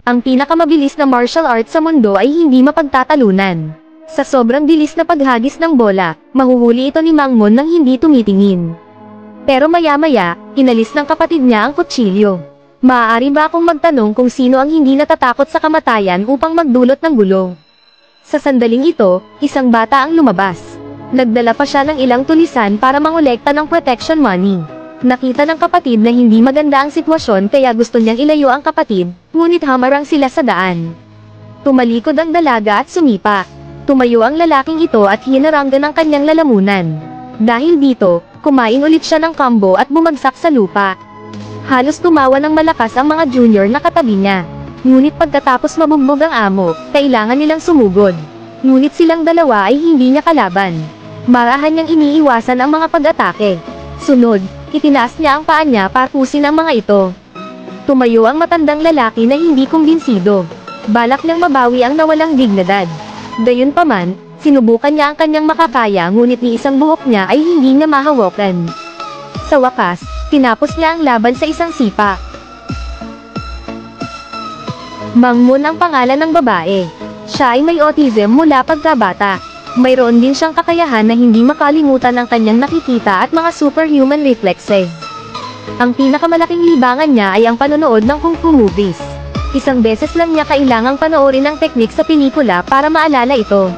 Ang pinakamabilis na martial arts sa mundo ay hindi mapagtatalunan. Sa sobrang bilis na paghagis ng bola, mahuhuli ito ni Mang Mon nang hindi tumitingin. Pero maya-maya, inalis ng kapatid niya ang kutsilyo. Maaari ba akong magtanong kung sino ang hindi natatakot sa kamatayan upang magdulot ng gulo? Sa sandaling ito, isang bata ang lumabas. Nagdala pa siya ng ilang tulisan para mangolekta ng protection money. Nakita ng kapatid na hindi maganda ang sitwasyon kaya gusto niyang ilayo ang kapatid, ngunit hamarang sila sa daan. Tumalikod ang dalaga at sumipa. Tumayo ang lalaking ito at hinaranggan ang kanyang lalamunan. Dahil dito, kumain ulit siya ng combo at bumagsak sa lupa. Halos tumawa ng malakas ang mga junior na katabi niya. Ngunit pagkatapos mabugbog ang amo, kailangan nilang sumugod. Ngunit silang dalawa ay hindi niya kalaban. Marahan niyang iniiwasan ang mga pag-atake. Sunod, itinaas niya ang paa niya para pusin ang mga ito. Tumayo ang matandang lalaki na hindi kumbinsido. Balak niyang mabawi ang nawalang dignidad. Gayunpaman, sinubukan niya ang kanyang makakaya ngunit ni isang buhok niya ay hindi niya mahawakan. Sa wakas, tinapos niya ang laban sa isang sipa. Mang Mon ang pangalan ng babae. Siya ay may autism mula pagkabata. Mayroon din siyang kakayahan na hindi makalimutan ang kanyang nakikita at mga superhuman reflexes. Ang pinakamalaking libangan niya ay ang panonood ng kung fu movies. Isang beses lang niya kailangang panoorin ang teknik sa pelikula para maalala ito.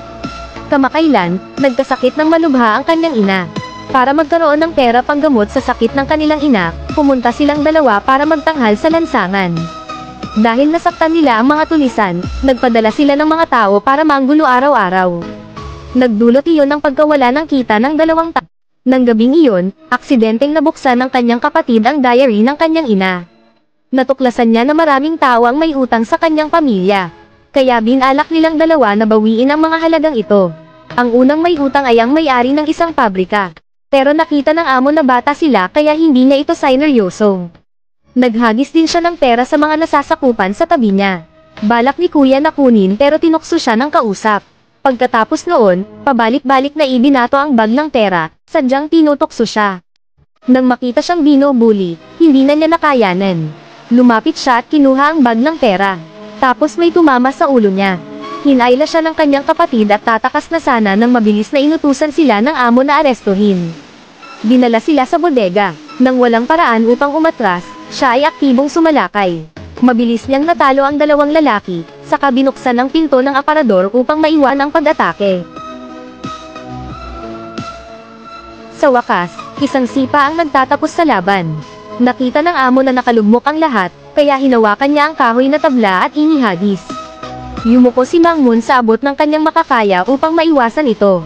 Kamakailan, nagkasakit ng malubha ang kanyang ina. Para magkaroon ng pera panggamot sa sakit ng kanilang ina, pumunta silang dalawa para magtanghal sa lansangan. Dahil nasaktan nila ang mga tulisan, nagpadala sila ng mga tao para manggulo araw-araw. Nagdulot iyon ng pagkawala ng kita ng dalawang tao. Nang gabing iyon, aksidenteng nabuksan ng kanyang kapatid ang diary ng kanyang ina. Natuklasan niya na maraming tao ang may utang sa kanyang pamilya. Kaya binalak nilang dalawa na bawiin ang mga halagang ito. Ang unang may utang ay ang may-ari ng isang pabrika. Pero nakita ng amo na bata sila kaya hindi niya ito sineryoso. Naghagis din siya ng pera sa mga nasasakupan sa tabi niya. Balak ni kuya na kunin pero tinukso siya ng kausap. Pagkatapos noon, pabalik-balik na ibinato ang bag ng pera, sadyang tinutokso siya. Nang makita siyang binubuli, hindi na niya nakayanan. Lumapit siya at kinuha ang bag ng pera. Tapos may tumama sa ulo niya. Hinayla siya ng kanyang kapatid at tatakas na sana nang mabilis na inutusan sila ng amo na arestuhin. Dinala sila sa bodega. Nang walang paraan upang umatras, siya ay aktibong sumalakay. Mabilis niyang natalo ang dalawang lalaki, saka binuksan ang pinto ng aparador upang maiwan ang pag-atake. Sa wakas, isang sipa ang nagtatapos sa laban. Nakita ng amo na nakalugmok ang lahat, kaya hinawakan niya ang kahoy na tabla at inihagis. Yumuko si Mang Mon sa abot ng kanyang makakaya upang maiwasan ito.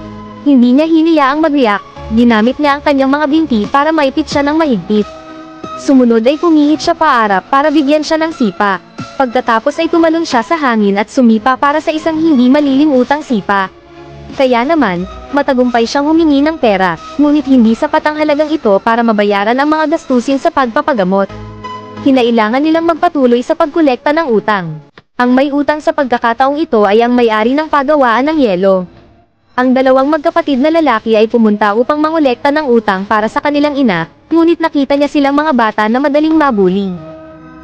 Hindi niya hiniyaang mag-react, ginamit niya ang kanyang mga binti para maipit siya ng mahigpit. Sumunod ay pumihit siya paarap para bigyan siya ng sipa. Pagkatapos ay tumalon siya sa hangin at sumipa para sa isang hindi malilimutang sipa. Kaya naman, matagumpay siyang humingi ng pera, ngunit hindi sapat ang halagang ito para mabayaran ang mga gastusin sa pagpapagamot. Kinailangan nilang magpatuloy sa pagkolekta ng utang. Ang may utang sa pagkakataong ito ay ang may-ari ng pagawaan ng yelo. Ang dalawang magkapatid na lalaki ay pumunta upang mangolekta ng utang para sa kanilang ina, ngunit nakita niya silang mga bata na madaling mabuli.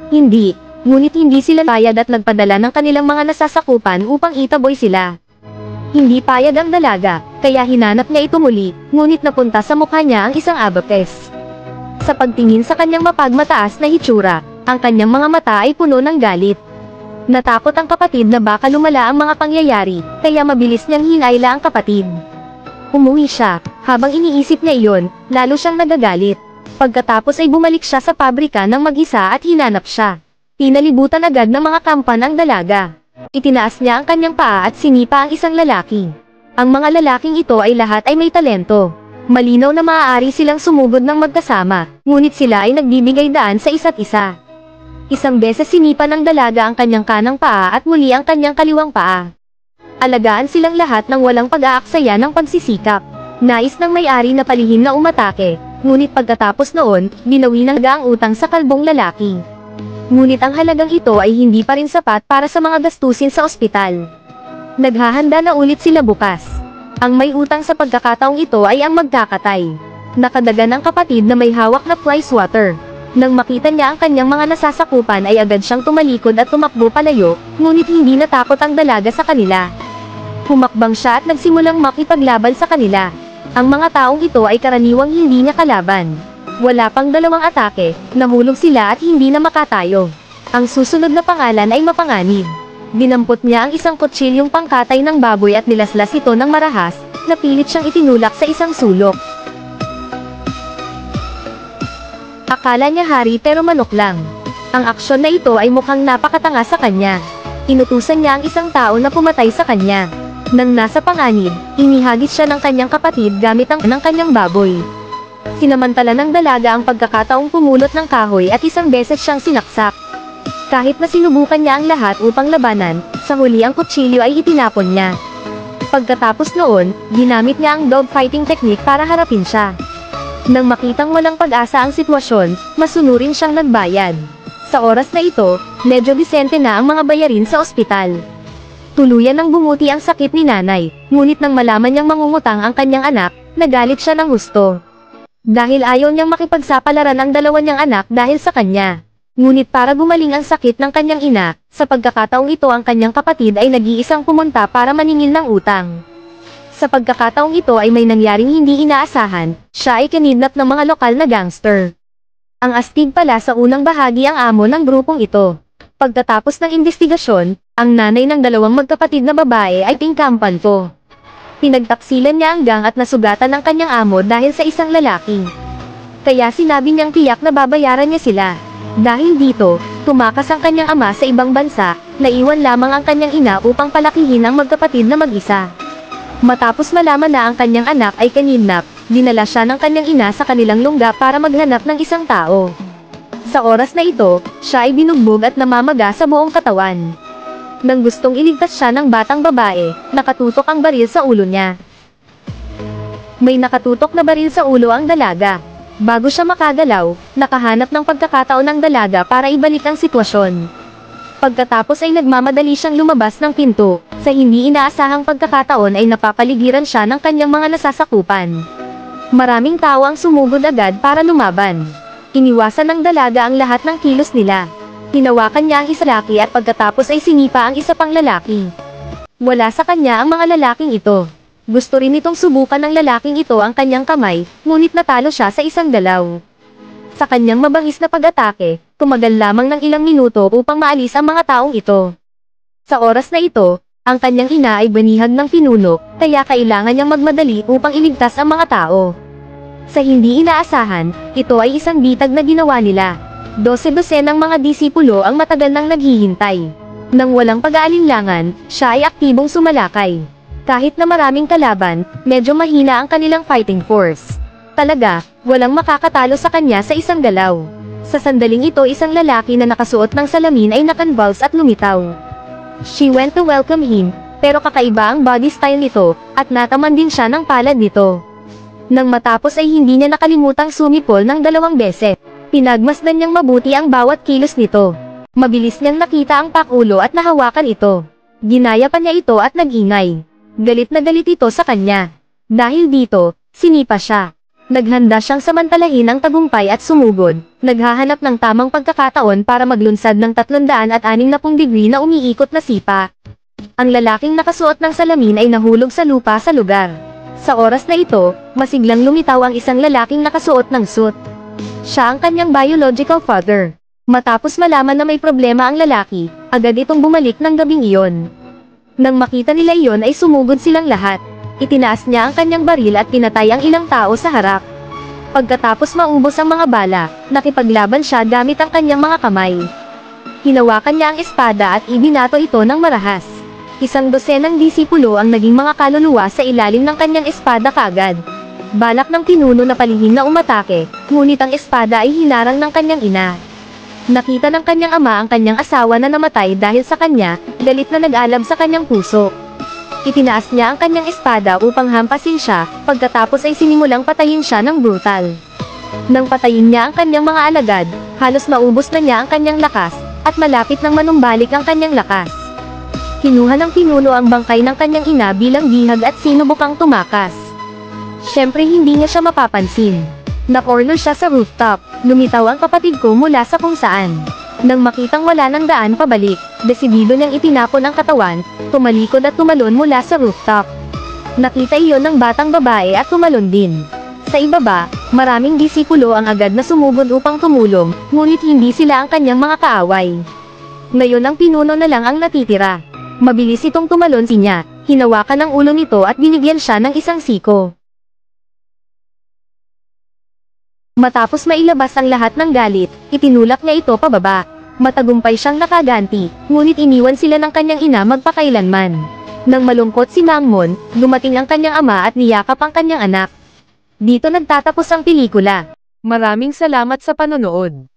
Ngunit hindi sila payag at nagpadala ng kanilang mga nasasakupan upang itaboy sila. Hindi payag ang dalaga, kaya hinanap niya ito muli, ngunit napunta sa mukha niya ang isang abacus. Sa pagtingin sa kanyang mapagmataas na hitsura, ang kanyang mga mata ay puno ng galit. Natakot ang kapatid na baka lumala ang mga pangyayari, kaya mabilis niyang hinayla ang kapatid. Umuwi siya, habang iniisip niya iyon, lalo siyang nagagalit. Pagkatapos ay bumalik siya sa pabrika ng mag-isa at hinanap siya. Pinalibutan agad ng mga kampan ang dalaga. Itinaas niya ang kanyang paa at sinipa ang isang lalaki. Ang mga lalaking ito ay lahat ay may talento. Malinaw na maaari silang sumugod ng magkasama, ngunit sila ay nagbibigay daan sa isa't isa. Isang beses sinipa ng dalaga ang kanyang kanang paa at muli ang kanyang kaliwang paa. Alagaan silang lahat ng walang pag-aaksaya ng pagsisikap. Nais ng may-ari na palihim na umatake, ngunit pagkatapos noon, binawi ng ang utang sa kalbong lalaki. Ngunit ang halagang ito ay hindi pa rin sapat para sa mga gastusin sa ospital. Naghahanda na ulit sila bukas. Ang may utang sa pagkakataong ito ay ang magkakatay. Nakadagan ang kapatid na may hawak na fly swatter. Nang makita niya ang kanyang mga nasasakupan ay agad siyang tumalikod at tumakbo palayo, ngunit hindi natakot ang dalaga sa kanila. Humakbang siya at nagsimulang makipaglaban sa kanila. Ang mga taong ito ay karaniwang hindi niya kalaban. Wala pang 2 atake, nahulog sila at hindi na makatayo. Ang susunod na pangalan ay Mapanganib. Dinampot niya ang isang kutsilyong pangkatay ng baboy at nilaslas ito ng marahas, na pilit siyang itinulak sa isang sulok. Akala niya hari pero manok lang. Ang aksyon na ito ay mukhang napakatanga sa kanya. Inutusan niya ang isang tao na pumatay sa kanya. Nang nasa panganib, inihagis siya ng kanyang kapatid gamit ang ng kanyang baboy. Sinamantala ng dalaga ang pagkakataong pumulot ng kahoy at isang beses siyang sinaksak. Kahit na sinubukan niya ang lahat upang labanan, sa huli ang kutsilyo ay itinapon niya. Pagkatapos noon, ginamit niya ang dogfighting technique para harapin siya. Nang makitang walang pag-asa ang sitwasyon, masunurin siyang nagbayad. Sa oras na ito, medyo disente na ang mga bayarin sa ospital. Tuluyan nang bumuti ang sakit ni nanay, ngunit nang malaman niyang mangungutang ang kanyang anak, nagalit siya ng husto. Dahil ayaw niyang makipagsapalaran ang 2 niyang anak dahil sa kanya. Ngunit para gumaling ang sakit ng kanyang ina, sa pagkakataong ito ang kanyang kapatid ay nag-iisang pumunta para maningil ng utang. Sa pagkakataong ito ay may nangyaring hindi inaasahan, siya ay kinidnap ng mga lokal na gangster. Ang astig pala sa unang bahagi ang amo ng grupong ito. Pagkatapos ng investigasyon, ang nanay ng 2 magkapatid na babae ay tingkampanto. Pinagtaksilan niya ang gang at nasugatan ng kanyang amo dahil sa isang lalaki. Kaya sinabi niyang tiyak na babayaran niya sila. Dahil dito, tumakas ang kanyang ama sa ibang bansa, naiwan lamang ang kanyang ina upang palakihin ang magkapatid na mag-isa. Matapos malaman na ang kanyang anak ay kinidnap, dinala siya ng kanyang ina sa kanilang lungga para maghanap ng isang tao. Sa oras na ito, siya ay binugbog at namamaga sa buong katawan. Nang gustong iligtas siya ng batang babae, nakatutok ang baril sa ulo niya. May nakatutok na baril sa ulo ang dalaga. Bago siya makagalaw, nakahanap ng pagkakataon ng dalaga para ibalik ang sitwasyon. Pagkatapos ay nagmamadali siyang lumabas ng pinto, sa hindi inaasahang pagkakataon ay napapaligiran siya ng kanyang mga nasasakupan. Maraming tao ang sumugod agad para lumaban. Iniwasan ng dalaga ang lahat ng kilos nila. Hinawakan niya ang isa lalaki at pagkatapos ay sinipa ang isa pang lalaki. Wala sa kanya ang mga lalaking ito. Gusto rin itong subukan ng lalaking ito ang kanyang kamay, ngunit natalo siya sa isang dalaw. Sa kanyang mabangis na pag-atake, tumagal lamang ng ilang minuto upang maalis ang mga taong ito. Sa oras na ito, ang kanyang ina ay banihag ng pinuno, kaya kailangan niyang magmadali upang iligtas ang mga tao. Sa hindi inaasahan, ito ay isang bitag na ginawa nila. 12 ng mga disipulo ang matagal nang naghihintay. Nang walang pag-aalinlangan, siya ay aktibong sumalakay. Kahit na maraming kalaban, medyo mahina ang kanilang fighting force. Talaga, walang makakatalo sa kanya sa isang galaw. Sa sandaling ito isang lalaki na nakasuot ng salamin ay nakanvals at lumitaw. She went to welcome him, pero kakaiba ang body style nito, at nataman din siya ng palad nito. Nang matapos ay hindi niya nakalimutang sumipol ng 2 beses. Pinagmasdan niyang mabuti ang bawat kilos nito. Mabilis niyang nakita ang pakulo at nahawakan ito. Ginaya pa niya ito at nag-ingay. Galit na galit ito sa kanya. Dahil dito, sinipa siya. Naghanda siyang samantalahin ang tagumpay at sumugod, naghahanap ng tamang pagkakataon para maglunsad ng 360 degree na umiikot na sipa. Ang lalaking nakasuot ng salamin ay nahulog sa lupa sa lugar. Sa oras na ito, masiglang lumitaw ang isang lalaking nakasuot ng suit. Siya ang kanyang biological father. Matapos malaman na may problema ang lalaki, agad itong bumalik ng gabing iyon. Nang makita nila iyon ay sumugod silang lahat. Itinaas niya ang kanyang baril at pinatay ang ilang tao sa harap. Pagkatapos maubos ang mga bala, nakipaglaban siya gamit ang kanyang mga kamay. Hinawakan niya ang espada at ibinato ito ng marahas. 12 disipulo ang naging mga kaluluwa sa ilalim ng kanyang espada kaagad. Balak ng pinuno na palihim na umatake, ngunit ang espada ay hinarang ng kanyang ina. Nakita ng kanyang ama ang kanyang asawa na namatay dahil sa kanya, galit na nag-alab sa kanyang puso. Itinaas niya ang kanyang espada upang hampasin siya, pagkatapos ay sinimulang patayin siya ng brutal. Nang patayin niya ang kanyang mga alagad, halos maubos na niya ang kanyang lakas, at malapit nang manumbalik ang kanyang lakas. Kinuha ng pinuno ang bangkay ng kanyang ina bilang bihag at sinubukang tumakas. Siyempre hindi niya siya mapapansin. Nakorno siya sa rooftop. Lumitaw ang kapatid ko mula sa kung saan. Nang makitang wala ng daan pabalik, desidido niyang itinapon ang katawan, tumalikod at tumalon mula sa rooftop. Nakita iyon ng batang babae at tumalon din. Sa ibaba, maraming disipulo ang agad na sumugod upang tumulong, ngunit hindi sila ang kanyang mga kaaway. Ngayon ang pinuno na lang ang natitira. Mabilis itong tumalon niya, hinawakan ang ulo nito at binigyan siya ng isang siko. Matapos mailabas ang lahat ng galit, itinulak niya ito pababa. Matagumpay siyang nakaganti, ngunit iniwan sila ng kanyang ina magpakailanman. Nang malungkot si Mangmon, dumating ang kanyang ama at niyakap ang kanyang anak. Dito nagtatapos ang pelikula. Maraming salamat sa panonood.